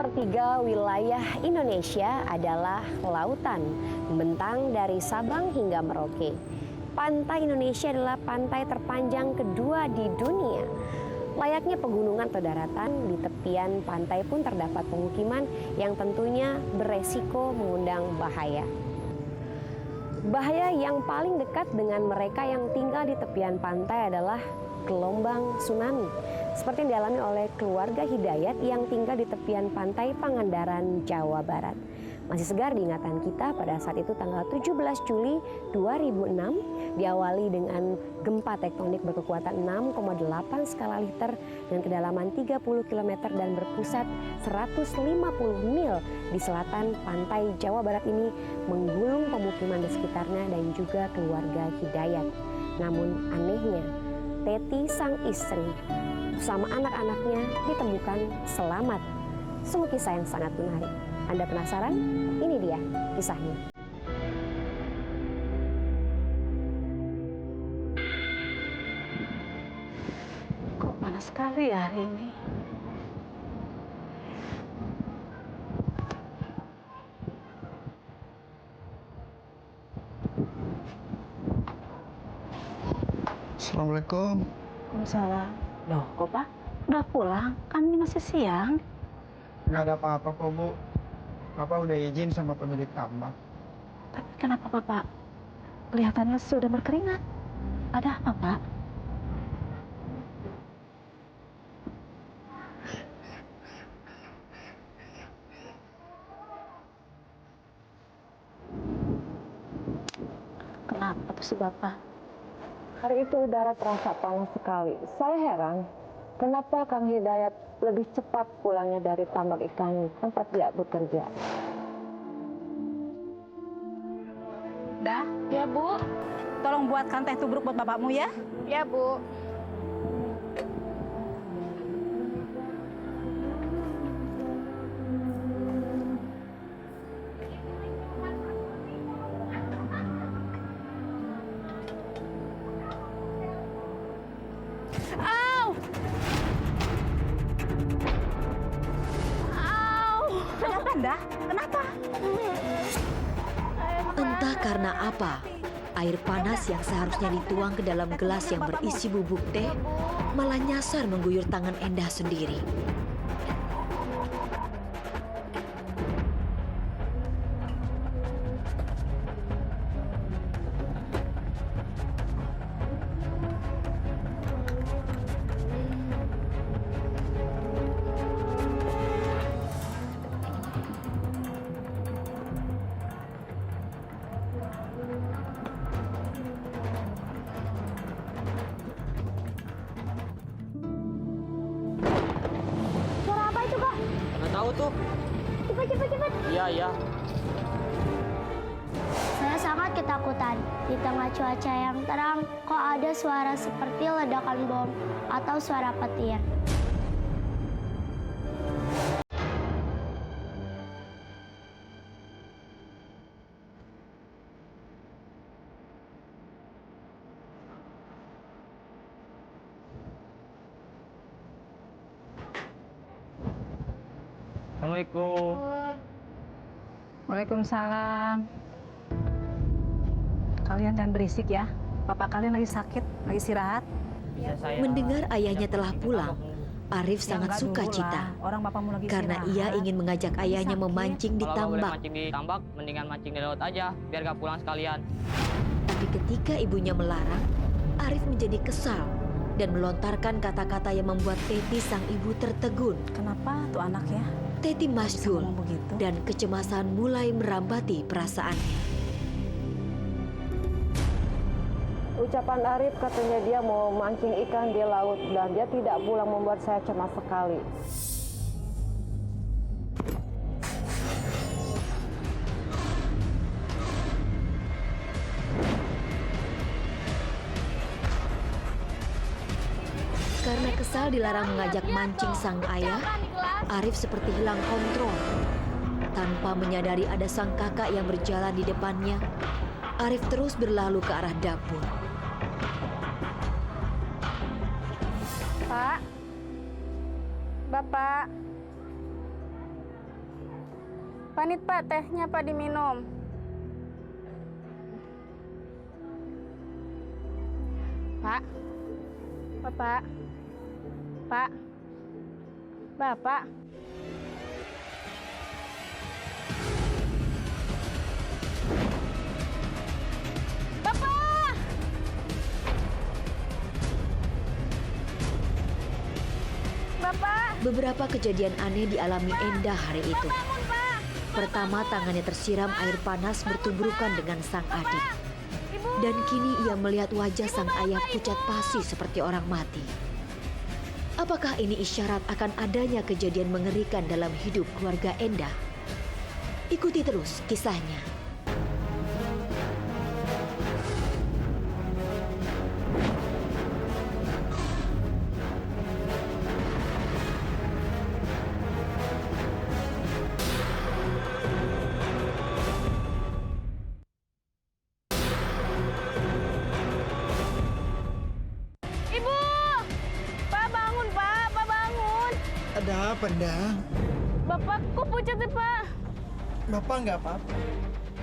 Sepertiga wilayah Indonesia adalah lautan, membentang dari Sabang hingga Merauke. Pantai Indonesia adalah pantai terpanjang kedua di dunia. Layaknya pegunungan atau daratan, di tepian pantai pun terdapat pemukiman yang tentunya beresiko mengundang bahaya. Bahaya yang paling dekat dengan mereka yang tinggal di tepian pantai adalah gelombang tsunami, seperti yang dialami oleh keluarga Hidayat yang tinggal di tepian pantai Pangandaran, Jawa Barat. Masih segar diingatan kita pada saat itu tanggal 17 Juli 2006 diawali dengan gempa tektonik berkekuatan 6,8 skala Richter dengan kedalaman 30 km dan berpusat 150 mil di selatan pantai Jawa Barat ini menggulung pemukiman di sekitarnya dan juga keluarga Hidayat. Namun anehnya, Teti sang istri bersama anak-anaknya ditemukan selamat. Sungguh kisah yang sangat menarik. Anda penasaran? Ini dia kisahnya. Kok panas sekali ya hari ini? Assalamualaikum. Waalaikumsalam. Loh, kok Pak? Udah pulang? Kan ini masih siang. Nggak ada apa-apa kok, Bu. Bapak udah izin sama pemilik tambak. Tapi kenapa Bapak kelihatannya sudah berkeringat? Ada apa, Pak? Kenapa tuh si Bapak? Hari itu udara terasa panas sekali. Saya heran, kenapa Kang Hidayat lebih cepat pulangnya dari tambak ikan tempat dia bekerja. Dah, ya Bu. Tolong buatkan teh tubruk buat bapakmu ya. Ya, Bu. Kenapa, Dah? Kenapa? Entah karena apa, air panas yang seharusnya dituang ke dalam gelas yang berisi bubuk teh malah nyasar mengguyur tangan Endah sendiri. Tahu tuh. Cepat. Iya. Saya sangat ketakutan. Di tengah cuaca yang terang, kok ada suara seperti ledakan bom atau suara petir. Assalamualaikum. Waalaikumsalam. Kalian jangan berisik ya. Bapak kalian lagi sakit, lagi istirahat. Bisa saya Mendengar ayahnya telah pulang, Arif Ya, sangat enggak suka dulu cita lah. Orang bapakmu lagi karena ia istirahat. ingin mengajak ayahnya sakit. memancing di kalau nggak boleh tambak. mancing di tambak, mendingan mancing di laut aja, biar gak pulang sekalian. Tapi ketika ibunya melarang, Arif menjadi kesal dan melontarkan kata-kata yang membuat Teti sang ibu tertegun. Kenapa tuh anak ya? Teti masgul ngomong begitu? dan kecemasan mulai merambati perasaannya. Ucapan Arif katanya dia mau mancing ikan di laut dan dia tidak pulang membuat saya cemas sekali. Karena kesal dilarang mengajak mancing sang ayah, Arif seperti hilang kontrol. Tanpa menyadari ada sang kakak yang berjalan di depannya, Arif terus berlalu ke arah dapur. Pak, Bapak, Panit Pak, tehnya Pak diminum. Pak. Bapak. Pak. Bapak. Bapak! Bapak! Beberapa kejadian aneh dialami Endah hari itu. Bangun, Pak! Pertama, tangannya tersiram air panas bertubrukan dengan sang adik. Ibu! Dan kini ia melihat wajah sang ayah pucat pasi seperti orang mati. Apakah ini isyarat akan adanya kejadian mengerikan dalam hidup keluarga Endah? Ikuti terus kisahnya. Ibu! Pak bangun, Pak! Pak bangun! Ada apa, Ndah? Bapak kok pucat ya, Pak? Bapak nggak apa-apa.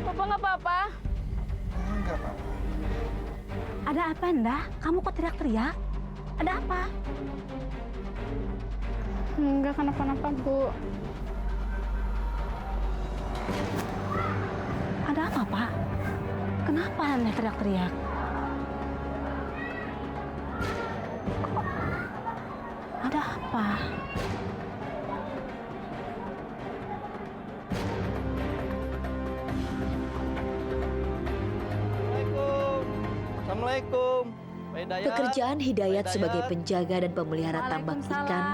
Bapak nggak apa-apa? Nggak apa-apa. Ada apa, Endah? Kamu kok teriak-teriak? Ada apa? Enggak kenapa-napa, Bu. Ada apa, Pak? Kenapa Anda teriak-teriak? Ada apa? Assalamualaikum. Pak Hidayat. Pekerjaan Hidayat Pak sebagai penjaga dan pemelihara tambak ikan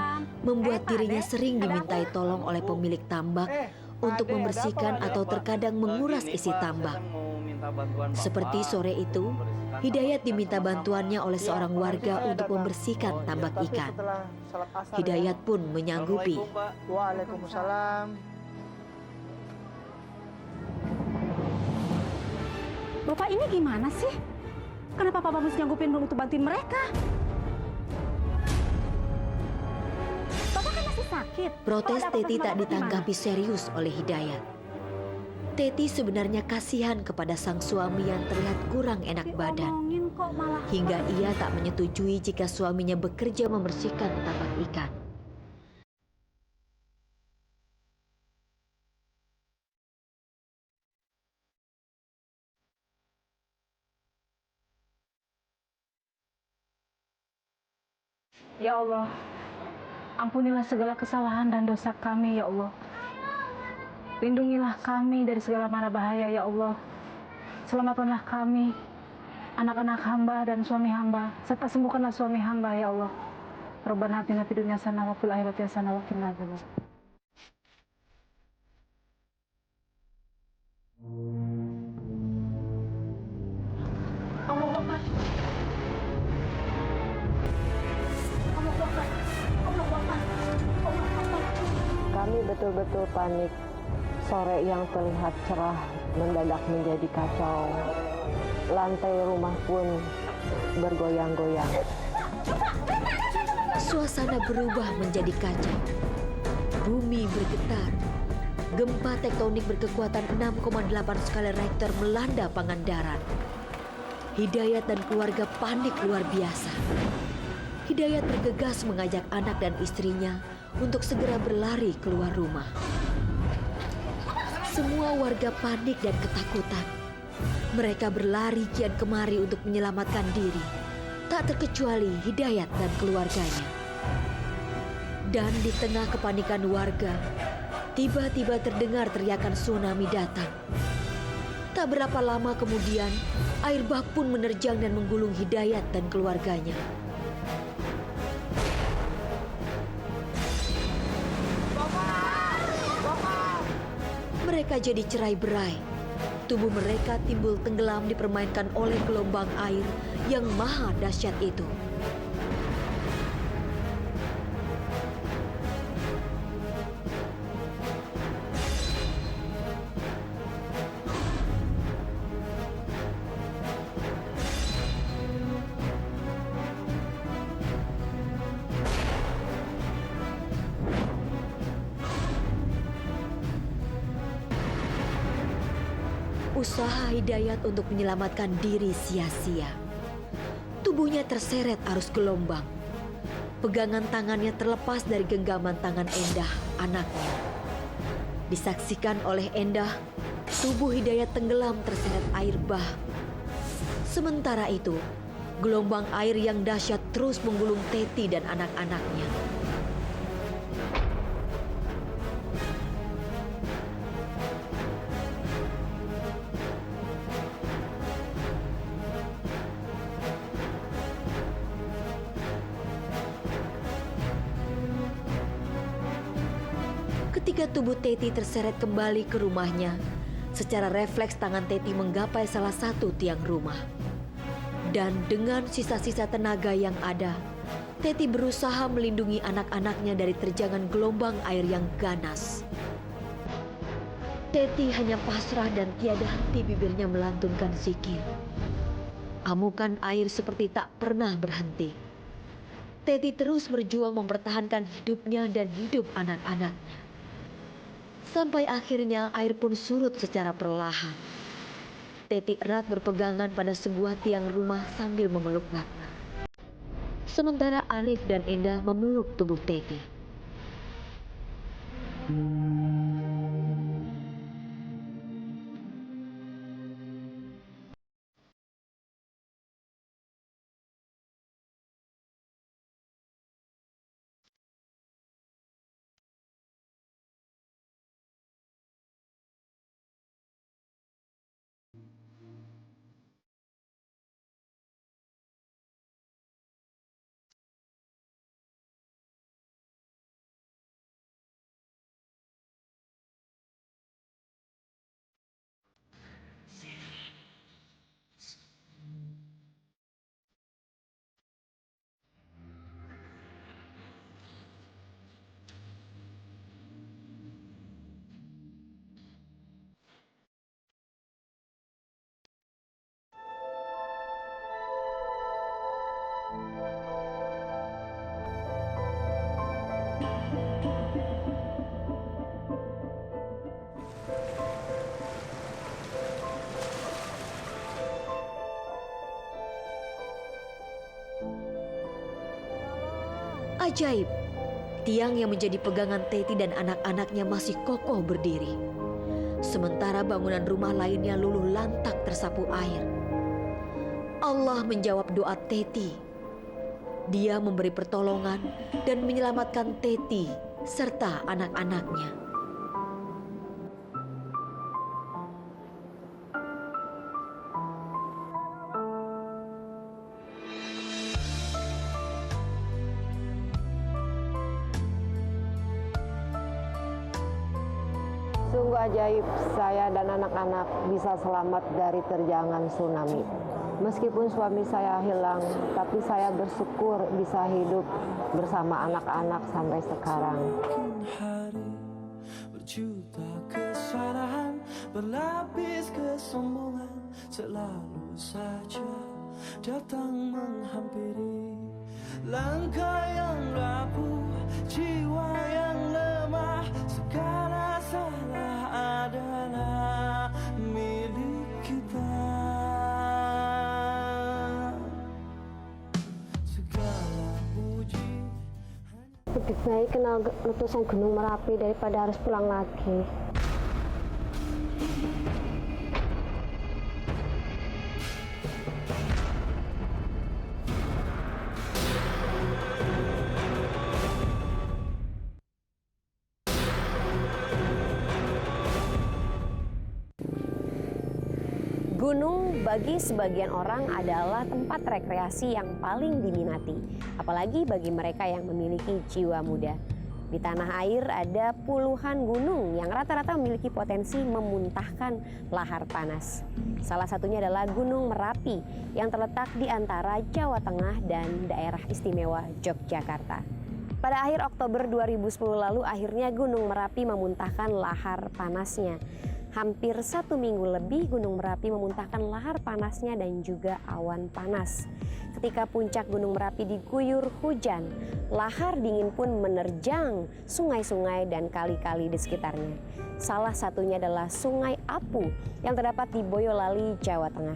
membuat dirinya sering dimintai tolong oleh pemilik tambak untuk membersihkan atau terkadang menguras isi tambak. Seperti sore itu, Hidayat diminta bantuannya oleh seorang warga untuk membersihkan tambak ikan. Hidayat pun menyanggupi. Waalaikumsalam. Bapak ini gimana sih? Kenapa Papa mesti nyanggupin untuk bantuin mereka? Bapak kan masih sakit. Protes Kalau ada Teti apa-apa tak Bapak ditanggapi serius oleh Hidayat. Teti sebenarnya kasihan kepada sang suami yang terlihat kurang enak gimana? badan. Diomongin kok malah. Hingga ia tak menyetujui jika suaminya bekerja membersihkan tambak ikan. Ya Allah, ampunilah segala kesalahan dan dosa kami, ya Allah. Lindungilah kami dari segala mara bahaya, ya Allah. Selamatkanlah kami, anak-anak hamba dan suami hamba, serta sembuhkanlah suami hamba, ya Allah. Rabbana atina fid dunya hasanah wa fil akhirati hasanah wa qina adzabannar. Kami betul-betul panik. Sore yang terlihat cerah mendadak menjadi kacau. Lantai rumah pun bergoyang-goyang. Suasana berubah menjadi kacau. Bumi bergetar. Gempa tektonik berkekuatan 6,8 skala Richter melanda Pangandaran. Hidayat dan keluarga panik luar biasa. Hidayat bergegas mengajak anak dan istrinya untuk segera berlari keluar rumah. Semua warga panik dan ketakutan. Mereka berlari kian kemari untuk menyelamatkan diri. Tak terkecuali Hidayat dan keluarganya. Dan di tengah kepanikan warga, tiba-tiba terdengar teriakan tsunami datang. Tak berapa lama kemudian, air bah pun menerjang dan menggulung Hidayat dan keluarganya. Mereka jadi cerai-berai. Tubuh mereka timbul tenggelam dipermainkan oleh gelombang air yang maha dahsyat itu. Usaha Hidayat untuk menyelamatkan diri sia-sia. Tubuhnya terseret arus gelombang. Pegangan tangannya terlepas dari genggaman tangan Endah, anaknya. Disaksikan oleh Endah, tubuh Hidayat tenggelam terseret air bah. Sementara itu, gelombang air yang dahsyat terus menggulung Teti dan anak-anaknya. Ketika tubuh Teti terseret kembali ke rumahnya, secara refleks tangan Teti menggapai salah satu tiang rumah. Dan dengan sisa-sisa tenaga yang ada, Teti berusaha melindungi anak-anaknya dari terjangan gelombang air yang ganas. Teti hanya pasrah dan tiada henti bibirnya melantunkan zikir. Amukan air seperti tak pernah berhenti. Teti terus berjuang mempertahankan hidupnya dan hidup anak-anaknya. Sampai akhirnya air pun surut secara perlahan. Teti erat berpegangan pada sebuah tiang rumah sambil memeluk Ratna. Sementara Arif dan Endah memeluk tubuh Teti. Ajaib, tiang yang menjadi pegangan Teti dan anak-anaknya masih kokoh berdiri. Sementara bangunan rumah lainnya luluh lantak tersapu air. Allah menjawab doa Teti. Dia memberi pertolongan dan menyelamatkan Teti serta anak-anaknya. Sungguh ajaib saya dan anak-anak bisa selamat dari terjangan tsunami. Meskipun suami saya hilang, tapi saya bersyukur bisa hidup bersama anak-anak sampai sekarang. Hari berjuta kesalahan, berlapis kesombongan, selalu saja datang menghampiri. Langkah yang rapuh, jiwa yang lemah, segala salah adalah milik kita. Segala puji Lebih baik kenal letusan Gunung Merapi daripada harus pulang lagi. Gunung bagi sebagian orang adalah tempat rekreasi yang paling diminati, apalagi bagi mereka yang memiliki jiwa muda. Di tanah air ada puluhan gunung yang rata-rata memiliki potensi memuntahkan lahar panas. Salah satunya adalah Gunung Merapi yang terletak di antara Jawa Tengah dan daerah istimewa Yogyakarta. Pada akhir Oktober 2010 lalu akhirnya Gunung Merapi memuntahkan lahar panasnya. Hampir 1 minggu lebih Gunung Merapi memuntahkan lahar panasnya dan juga awan panas. Ketika puncak Gunung Merapi diguyur hujan, lahar dingin pun menerjang sungai-sungai dan kali-kali di sekitarnya. Salah satunya adalah Sungai Apu yang terdapat di Boyolali, Jawa Tengah.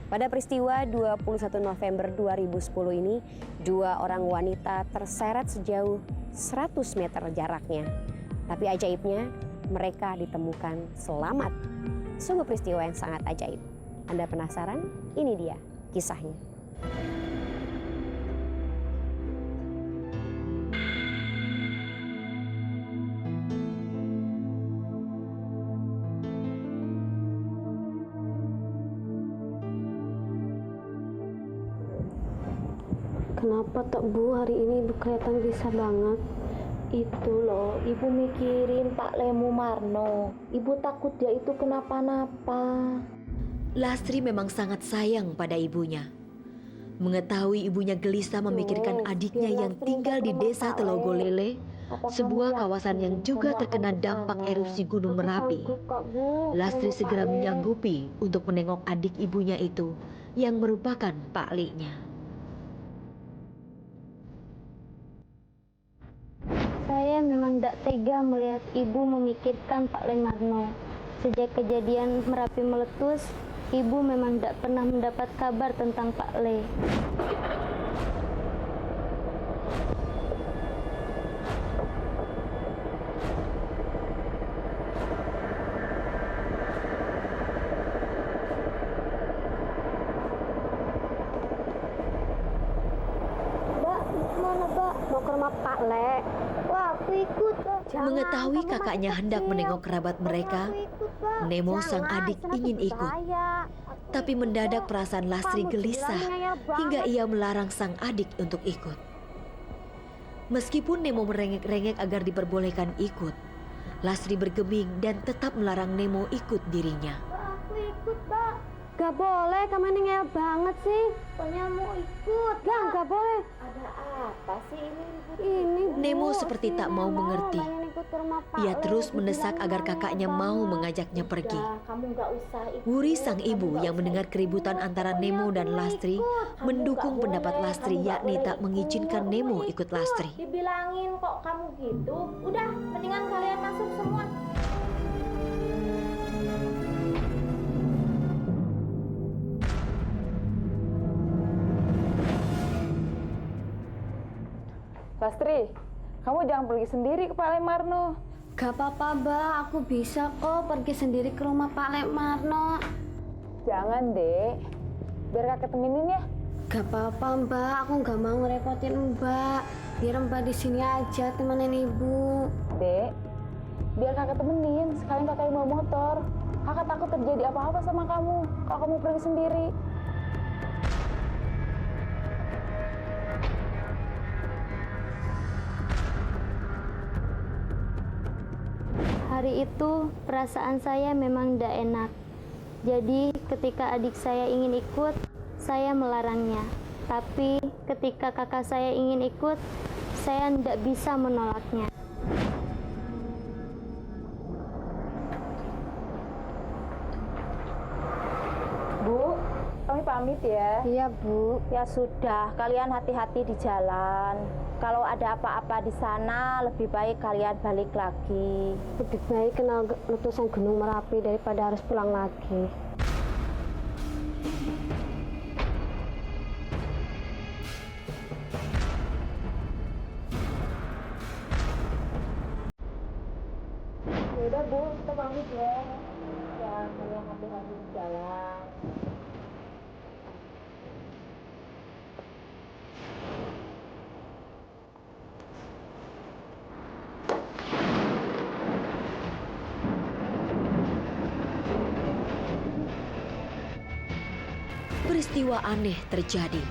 Pada peristiwa 21 November 2010 ini, 2 orang wanita terseret sejauh 100 meter jaraknya. Tapi ajaibnya, mereka ditemukan selamat. Sungguh peristiwa yang sangat ajaib. Anda penasaran? Ini dia kisahnya. Kenapa tak Bu hari ini Ibu kelihatan bisa banget? Itu loh, Ibu mikirin Pak Lemu Marno. Ibu takut dia itu kenapa-napa. Lastri memang sangat sayang pada ibunya. Mengetahui ibunya gelisah memikirkan adiknya yang tinggal di desa Telogolele, sebuah kawasan yang juga terkena dampak erupsi Gunung Merapi. Lastri segera menyanggupi untuk menengok adik ibunya itu yang merupakan Pak Li-nya. Saya memang tidak tega melihat ibu memikirkan Pak Lemarno. Sejak kejadian Merapi meletus, ibu memang tidak pernah mendapat kabar tentang Pak Le. Mbak, mana Mbak? Mau ke rumah Pak Le. Wah, aku ikut. Mengetahui kakaknya hendak menengok kerabat mereka, Nemo sang adik ingin ikut. Tapi mendadak perasaan Lastri gelisah hingga ia melarang sang adik untuk ikut. Meskipun Nemo merengek-rengek agar diperbolehkan ikut, Lastri bergeming dan tetap melarang Nemo ikut dirinya. Aku ikut, Mbak. Gak boleh, kamu ngeyel banget sih. Pokoknya mau ikut. Gak boleh. Ada apa sih ini? Ini Bu, Nemo seperti tak mau mengerti. pengen ikut ke rumah Pak Ia Le. terus mendesak agar kakaknya mau mengajaknya pergi. Kamu nggak usah ikut. Wuri sang ibu yang mendengar keributan antara Nemo dan Lastri mendukung pendapat Lastri, yakni tak mengizinkan Nemo ikut Lastri. Dibilangin kok kamu gitu. Udah, mendingan kalian masuk semua. Lastri, kamu jangan pergi sendiri ke Pak Lemarno. Gak apa-apa Mbak, aku bisa kok pergi sendiri ke rumah Pak Lemarno. Jangan, Dek. Biar kakak temenin ya. Gak apa-apa Mbak, aku gak mau ngerepotin Mbak. Biar Mbak di sini aja temenin Ibu. Dek, biar kakak temenin. Sekalian kakak bawa motor. Kakak takut terjadi apa-apa sama kamu kalau kamu pergi sendiri. Hari itu perasaan saya memang tidak enak. Jadi ketika adik saya ingin ikut, saya melarangnya. Tapi ketika kakak saya ingin ikut, saya tidak bisa menolaknya. Bu, kami pamit ya. Iya Bu. Ya sudah, kalian hati-hati di jalan. Kalau ada apa-apa di sana, lebih baik kalian balik lagi. Lebih baik kena letusan Gunung Merapi daripada harus pulang lagi. Yaudah Bu, kita pamit ya. Ya, kalian hati-hati di jalan. Peristiwa aneh terjadi.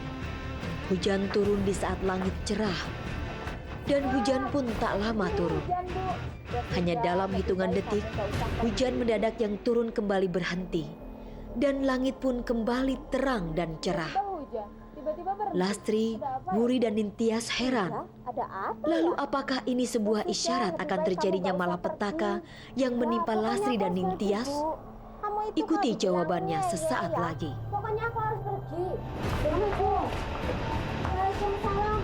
Hujan turun di saat langit cerah. Dan hujan pun tak lama turun. Hanya dalam hitungan detik, hujan mendadak yang turun kembali berhenti. Dan langit pun kembali terang dan cerah. Lastri, Wuri dan Ningtyas heran. Lalu apakah ini sebuah isyarat akan terjadinya malapetaka yang menimpa Lastri dan Ningtyas? Ikuti jawabannya sesaat lagi. Pokoknya aku harus pergi. Waalaikumsalam.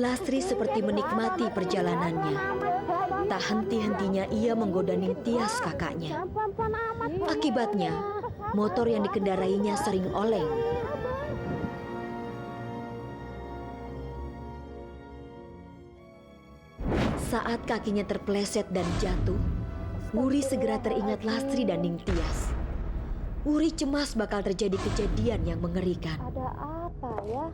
Lastri seperti menikmati perjalanannya. Tak henti-hentinya ia menggoda Ningtyas kakaknya. Akibatnya, motor yang dikendarainya sering oleng. Saat kakinya terpeleset dan jatuh, Wuri segera teringat Lastri dan Ningtyas. Wuri cemas bakal terjadi kejadian yang mengerikan. Ada apa ya?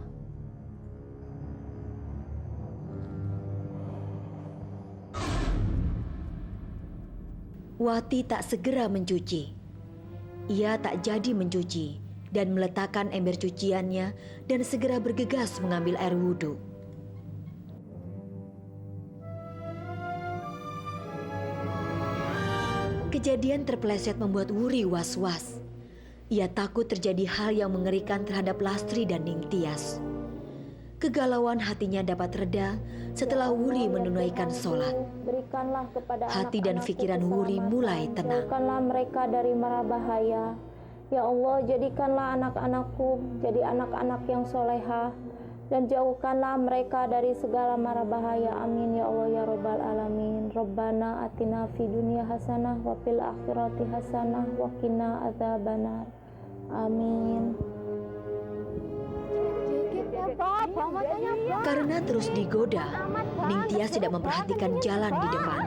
Wati tak segera mencuci. Ia tak jadi mencuci dan meletakkan ember cuciannya dan segera bergegas mengambil air wudhu. Kejadian terpeleset membuat Wuri was-was. Ia takut terjadi hal yang mengerikan terhadap Lastri dan Ningtyas. Kegalauan hatinya dapat reda setelah Wuri menunaikan sholat. Berikanlah kepada Hati dan pikiran Wuri mulai tenang. Jauhkanlah mereka dari mara bahaya. Ya Allah, jadikanlah anak-anakku jadi anak-anak yang solehah. Dan jauhkanlah mereka dari segala mara bahaya. Amin ya Allah ya Rabbal Alamin. Rabbana atina fi dunya hasanah wa fil akhirati hasanah wa qina adzabannar. Amin. Karena terus digoda, Ningtyas tidak memperhatikan jalan di depan.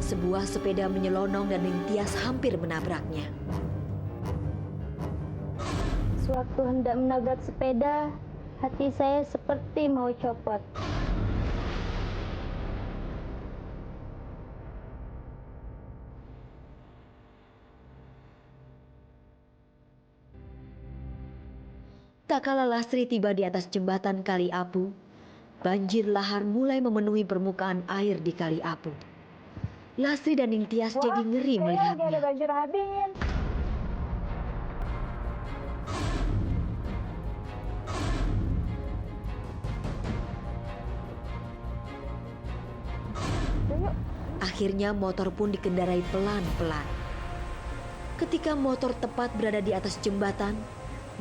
Sebuah sepeda menyelonong dan Ningtyas hampir menabraknya. Sewaktu hendak menabrak sepeda, hati saya seperti mau copot. Tak kala Lastri tiba di atas jembatan Kali Apu, banjir lahar mulai memenuhi permukaan air di Kali Apu. Lastri dan Ningtyas jadi ngeri melihatnya. Ada banjir habis. Akhirnya motor pun dikendarai pelan-pelan. Ketika motor tepat berada di atas jembatan,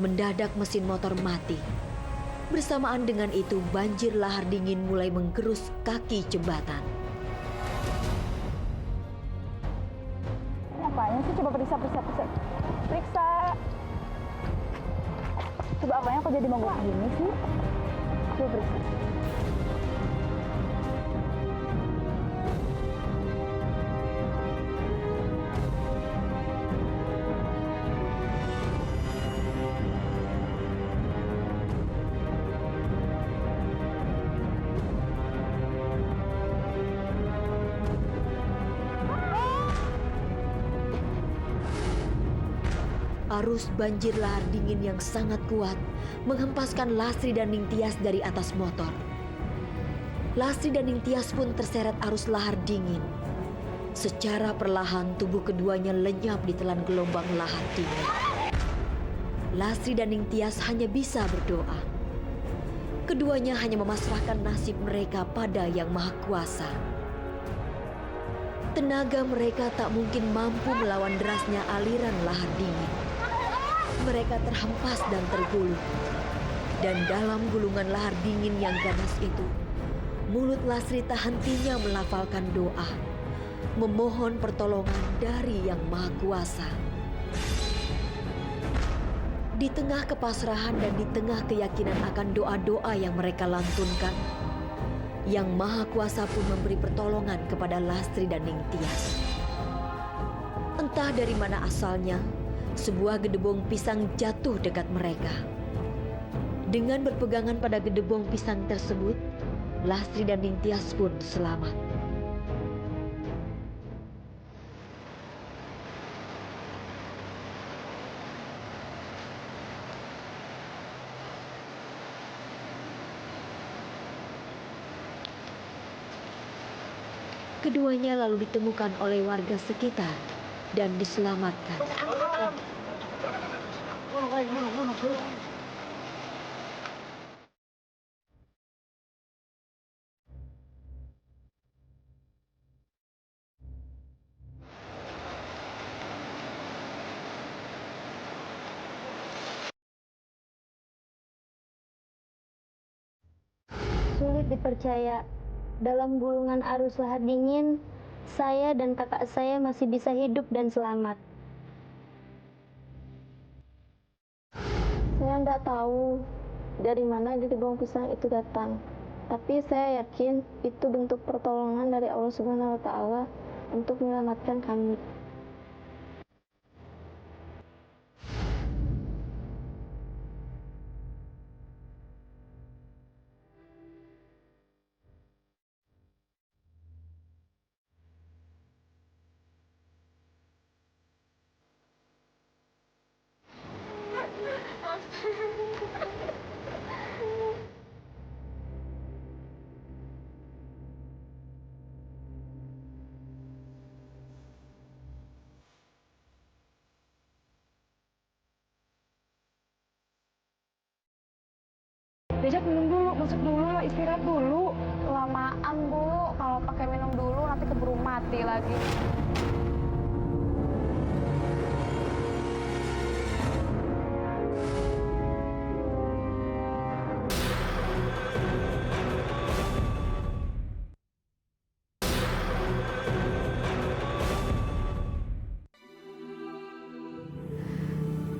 mendadak mesin motor mati. Bersamaan dengan itu, banjir lahar dingin mulai menggerus kaki jembatan. Apanya sih? Coba periksa. Periksa. Coba apanya kok jadi mogok gini sih? Coba periksa. Arus banjir lahar dingin yang sangat kuat menghempaskan Lastri dan Ningtyas dari atas motor. Lastri dan Ningtyas pun terseret arus lahar dingin. Secara perlahan tubuh keduanya lenyap di telan gelombang lahar dingin. Lastri dan Ningtyas hanya bisa berdoa. Keduanya hanya memasrahkan nasib mereka pada Yang Maha Kuasa. Tenaga mereka tak mungkin mampu melawan derasnya aliran lahar dingin. Mereka terhempas dan tergulung. Dan dalam gulungan lahar dingin yang ganas itu, mulut Lastri tak hentinya melafalkan doa, memohon pertolongan dari Yang Maha Kuasa. Di tengah kepasrahan dan di tengah keyakinan akan doa-doa yang mereka lantunkan, Yang Maha Kuasa pun memberi pertolongan kepada Lastri dan Ningtyas. Entah dari mana asalnya, sebuah gedebong pisang jatuh dekat mereka. Dengan berpegangan pada gedebong pisang tersebut, Lastri dan Ningtyas pun selamat. Keduanya lalu ditemukan oleh warga sekitar dan diselamatkan. Sulit dipercaya, dalam gulungan arus lahar dingin, saya dan kakak saya masih bisa hidup dan selamat. Saya tidak tahu dari mana gedebong pisang itu datang. Tapi saya yakin itu bentuk pertolongan dari Allah Subhanahu wa Ta'ala untuk menyelamatkan kami. Jajat minum dulu, masuk dulu, istirahat dulu. Lamaan, Bu. Kalau pakai minum dulu nanti keburu mati lagi.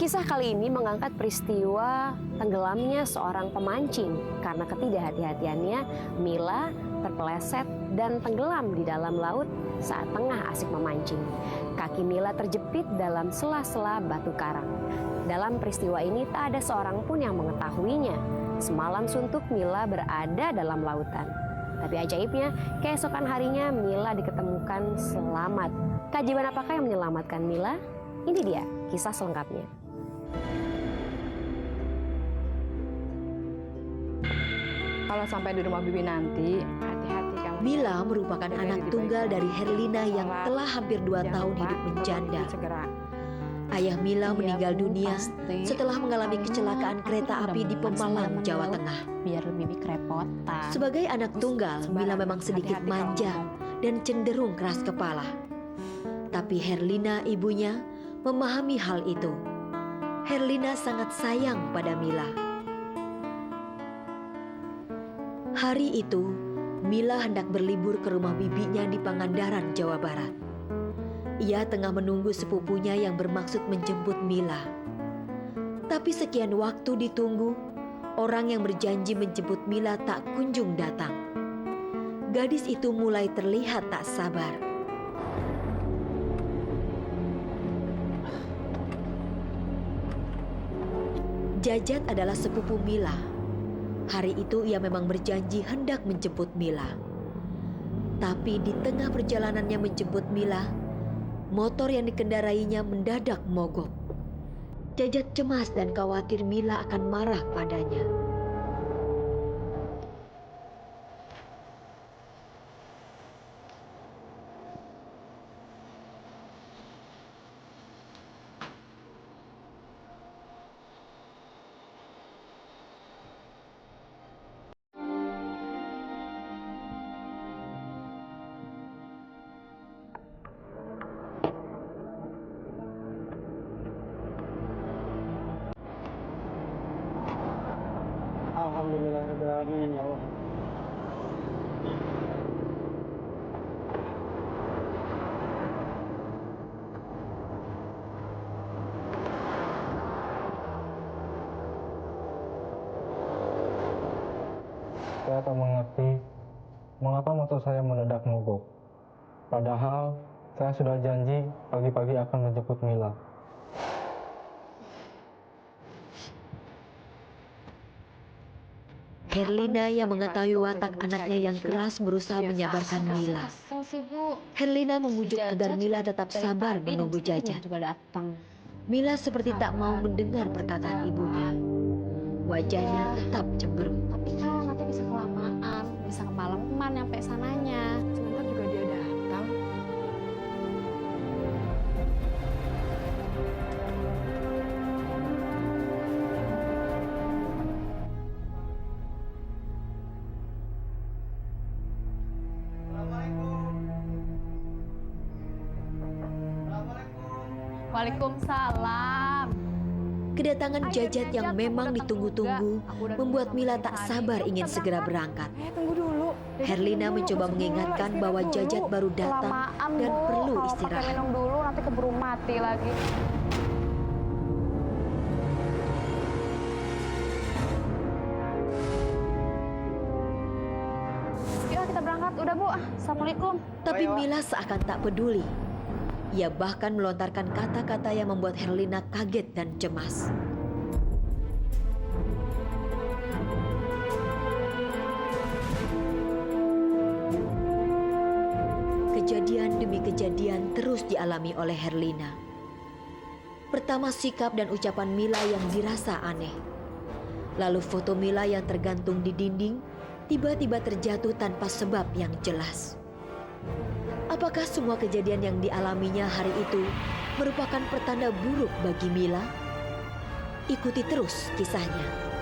Kisah kali ini mengangkat peristiwa tenggelamnya seorang pemancing. Karena ketidakhati-hatiannya, Mila terpeleset dan tenggelam di dalam laut saat tengah asik memancing. Kaki Mila terjepit dalam sela-sela batu karang. Dalam peristiwa ini tak ada seorang pun yang mengetahuinya. Semalam suntuk Mila berada dalam lautan. Tapi ajaibnya, keesokan harinya Mila diketemukan selamat. Keajaiban apakah yang menyelamatkan Mila? Ini dia kisah selengkapnya. Kalau sampai di rumah Bibi nanti, hati-hati kamu. Mila merupakan anak tunggal dari Herlina yang telah hampir 2 tahun hidup menjanda. Ayah Mila meninggal dunia setelah mengalami kecelakaan kereta api di Pemalang, Jawa Tengah. Biar Bibi kerepotan. Sebagai anak tunggal, Mila memang sedikit manja dan cenderung keras kepala. Tapi Herlina, ibunya, memahami hal itu. Herlina sangat sayang pada Mila. Hari itu, Mila hendak berlibur ke rumah bibinya di Pangandaran, Jawa Barat. Ia tengah menunggu sepupunya yang bermaksud menjemput Mila. Tapi sekian waktu ditunggu, orang yang berjanji menjemput Mila tak kunjung datang. Gadis itu mulai terlihat tak sabar. Jajat adalah sepupu Mila. Hari itu ia memang berjanji hendak menjemput Mila. Tapi di tengah perjalanannya menjemput Mila, motor yang dikendarainya mendadak mogok. Jajat cemas dan khawatir Mila akan marah padanya. Alhamdulillahirrahmanirrahim, ya Allah. Saya tak mengerti mengapa motor saya mendadak mogok. Padahal saya sudah janji pagi-pagi akan menjemput Mila. Herlina yang mengetahui watak anaknya yang keras berusaha menyabarkan Mila. Herlina memujuk agar Mila tetap sabar menunggu Jajat. Mila seperti tak mau mendengar perkataan ibunya. Wajahnya tetap cemberut. Tapi kan nanti bisa kelamaan, bisa kemalaman nyampe sananya. Sebentar juga dia datang. Waalaikumsalam. Kedatangan Jajat yang memang ditunggu-tunggu membuat Mila tak sabar ingin segera berangkat. Tunggu dulu. Herlina mencoba mengingatkan bahwa Jajat baru datang dan perlu Pakai istirahat. minum dulu, nanti keburu mati lagi. Yuk kita berangkat, udah Bu. Assalamualaikum. Tapi Mila seakan tak peduli. Ia bahkan melontarkan kata-kata yang membuat Herlina kaget dan cemas. Kejadian demi kejadian terus dialami oleh Herlina. Pertama sikap dan ucapan Mila yang dirasa aneh. Lalu foto Mila yang tergantung di dinding tiba-tiba terjatuh tanpa sebab yang jelas. Apakah semua kejadian yang dialaminya hari itu merupakan pertanda buruk bagi Mila? Ikuti terus kisahnya.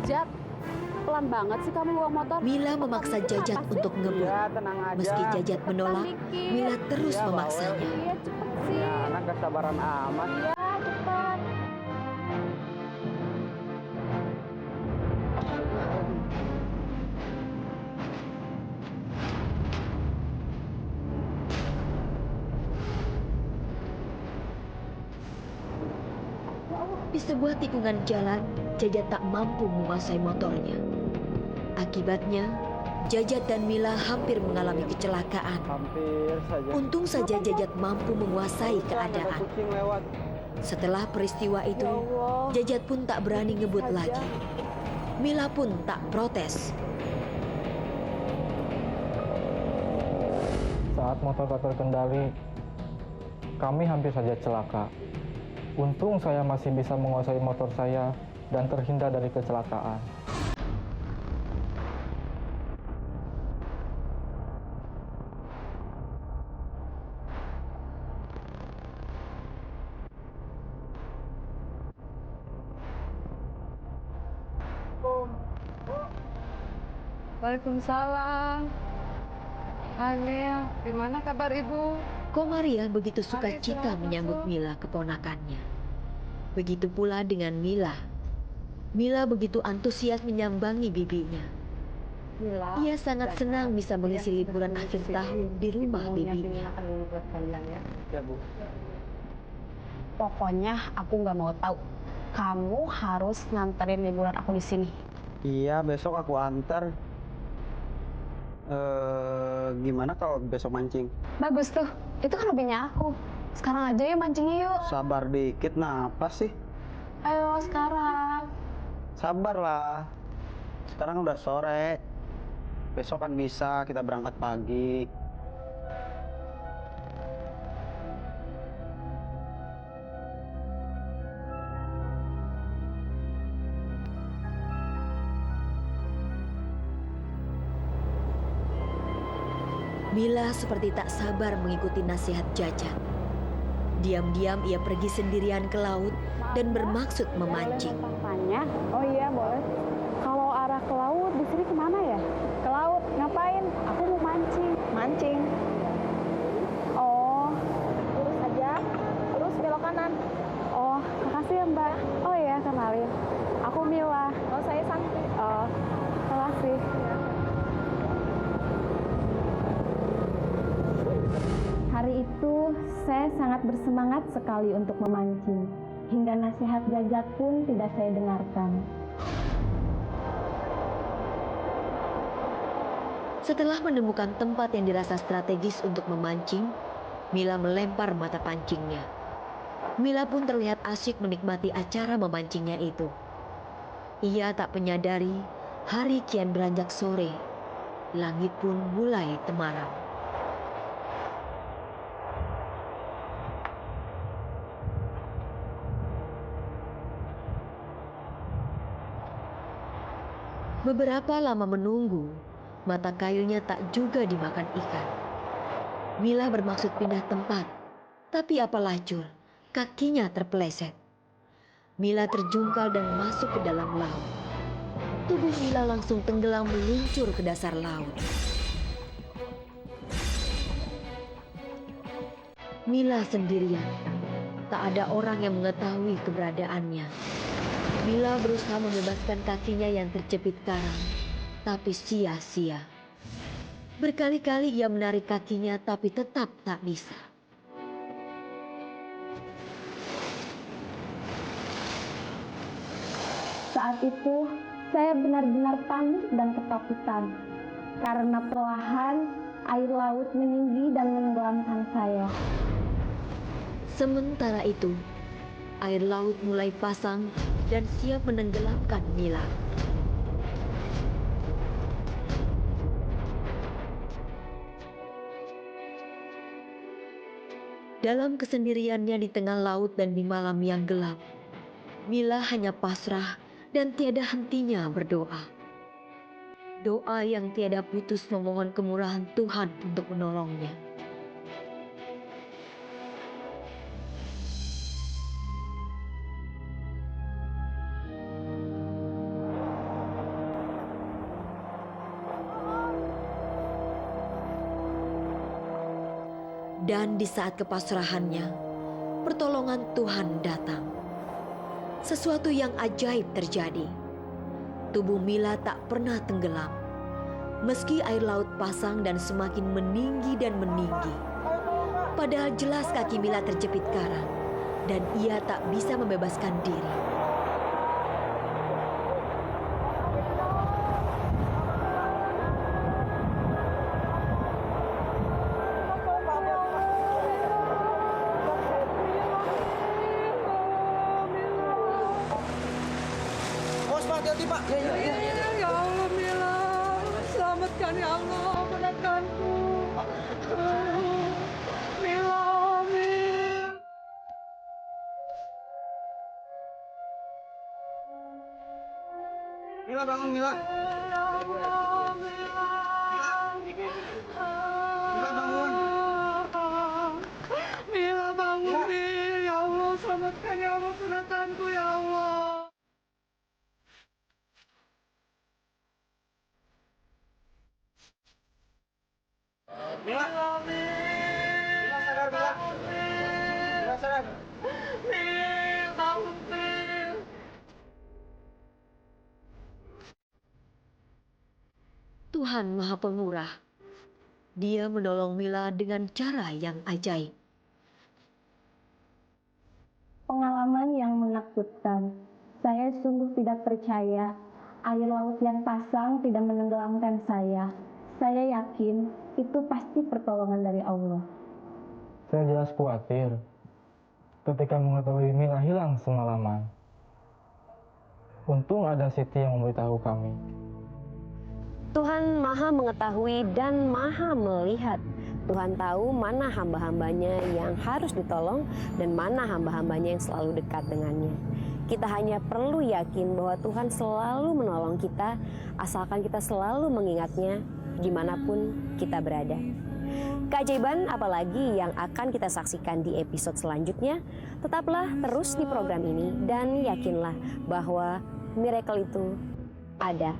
Jat, pelan banget sih kamu bawa motor. Mila memaksa Jajat untuk ngebut. Ya, tenang aja. Meski Jajat menolak, Mila terus Iya, memaksanya. Iya, cepet sih. Ya, anak kesabaran amat. Iya, cepet. Di sebuah tikungan jalan, Jajat tak mampu menguasai motornya. Akibatnya, Jajat dan Mila hampir mengalami kecelakaan. Hampir saja. Untung saja Jajat mampu menguasai Ada keadaan. kucing lewat. Setelah peristiwa itu, Jajat pun tak berani ngebut lagi. Mila pun tak protes. Saat motor tak terkendali, kami hampir saja celaka. Untung saya masih bisa menguasai motor saya dan terhindar dari kecelakaan. Waalaikumsalam. Anel, gimana kabar Ibu? Komaria begitu sukacita menyambut Mila keponakannya. Begitu pula dengan Mila. Mila begitu antusias menyambangi bibinya. Ia sangat senang bisa mengisi liburan akhir tahun di rumah bibinya. Ya, Bu. Pokoknya aku nggak mau tahu. Kamu harus nganterin liburan aku di sini. Iya, besok aku antar. Gimana kalau besok mancing? Bagus tuh. Itu kan hobinya aku. Sekarang aja yuk mancingnya yuk. Sabar dikit, apa sih? Ayo sekarang. Sabar lah. Sekarang udah sore. Besok kan bisa kita berangkat pagi. Mila seperti tak sabar mengikuti nasihat Jajat. Diam-diam ia pergi sendirian ke laut dan bermaksud memancing. Tanya. Oh iya, boleh. Kalau arah ke laut, di sini kemana ya? Ke laut, ngapain? Aku mau mancing. Mancing? Oh. Lurus aja, terus belok kanan. Oh, makasih ya Mbak. Oh iya, kenalin. Aku Mila. Oh, saya Santi. Oh, makasih. Hari itu saya sangat bersemangat sekali untuk memancing. Hingga nasihat jajak pun tidak saya dengarkan. Setelah menemukan tempat yang dirasa strategis untuk memancing, Mila melempar mata pancingnya. Mila pun terlihat asyik menikmati acara memancingnya itu. Ia tak menyadari hari kian beranjak sore. Langit pun mulai temaram. Beberapa lama menunggu, mata kailnya tak juga dimakan ikan. Mila bermaksud pindah tempat, tapi apa lacur, kakinya terpeleset. Mila terjungkal dan masuk ke dalam laut. Tubuh Mila langsung tenggelam meluncur ke dasar laut. Mila sendirian, tak ada orang yang mengetahui keberadaannya. Mila berusaha membebaskan kakinya yang terjepit karang, tapi sia-sia. Berkali-kali ia menarik kakinya, tapi tetap tak bisa. Saat itu, saya benar-benar panik dan ketakutan. Karena perlahan, air laut meninggi dan menenggelamkan saya. Sementara itu, air laut mulai pasang dan siap menenggelamkan Mila. Dalam kesendiriannya di tengah laut dan di malam yang gelap, Mila hanya pasrah dan tiada hentinya berdoa. Doa yang tiada putus memohon kemurahan Tuhan untuk menolongnya. Dan di saat kepasrahannya, pertolongan Tuhan datang. Sesuatu yang ajaib terjadi. Tubuh Mila tak pernah tenggelam. Meski air laut pasang dan semakin meninggi dan meninggi. Padahal jelas kaki Mila terjepit karang dan ia tak bisa membebaskan diri. Ya Allah, Mila, selamatkan ya Allah ponakanku. Mila, amin. Mila, bangun Mila. Mila, bangun, Mil. Ya Allah, selamatkan ya Allah ponakanku ya Allah. Mila, Mila sadar Mila. Mila sadar. Mil, bangun, Mil. Tuhan Maha Pemurah. Dia menolong Mila dengan cara yang ajaib. Pengalaman yang menakutkan. Saya sungguh tidak percaya air laut yang pasang tidak menenggelamkan saya. Saya yakin itu pasti pertolongan dari Allah. Saya jelas khawatir ketika mengetahui Mila hilang semalaman. Untung ada Siti yang memberitahu kami. Tuhan Maha mengetahui dan Maha melihat. Tuhan tahu mana hamba-hambanya yang harus ditolong dan mana hamba-hambanya yang selalu dekat dengannya. Kita hanya perlu yakin bahwa Tuhan selalu menolong kita, asalkan kita selalu mengingatnya dimanapun kita berada. Keajaiban apalagi yang akan kita saksikan di episode selanjutnya? Tetaplah terus di program ini dan yakinlah bahwa miracle itu ada.